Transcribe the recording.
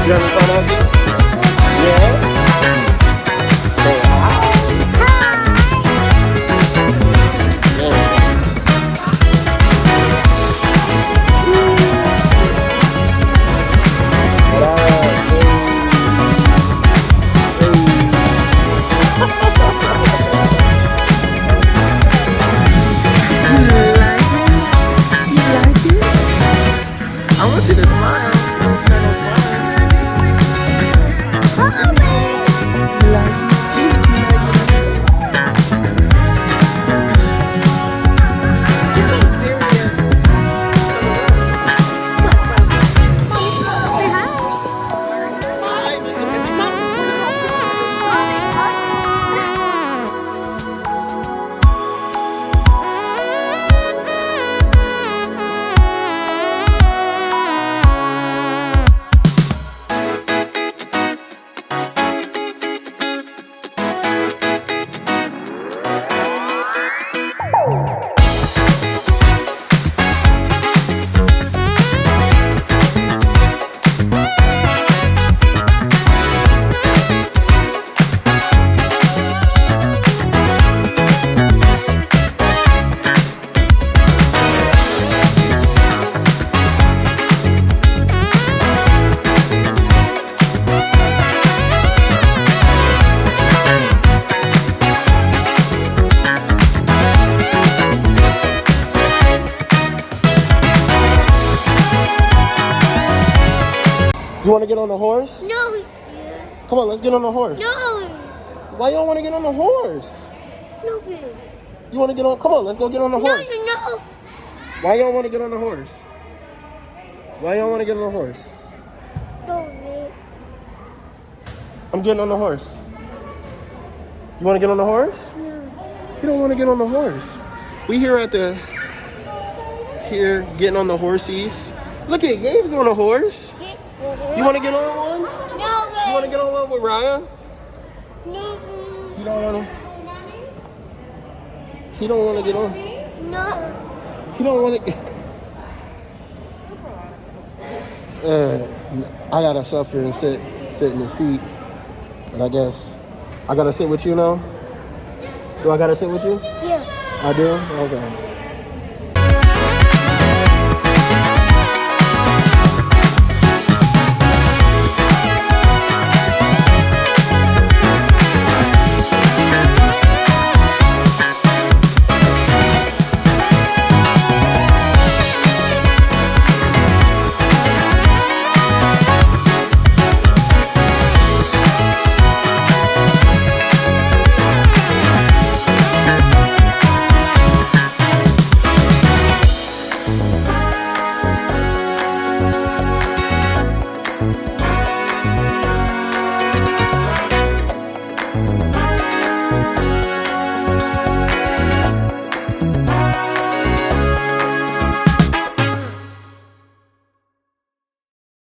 You having fun, Ozzy? Yeah? Say hi. What up? You like it? I want you to smile. You want to get on the horse? No. Come on, let's get on the horse. No. Why you don't want to get on the horse? No. You want to get on? Come on, let's go get on the horse. No. Why you don't want to get on the horse? Why you don't want to get on the horse? No. I'm getting on the horse. You want to get on the horse? No. You don't want to get on the horse. We here getting on the horsies. Look at Gabe's on a horse. You want to get on one? No. You want to get on one with Raya? No. You don't want to? He don't want to get on. No. He don't want to. I gotta suffer and sit in the seat. But I guess I gotta sit with you now. Do I gotta sit with you? Yeah. I do? Okay.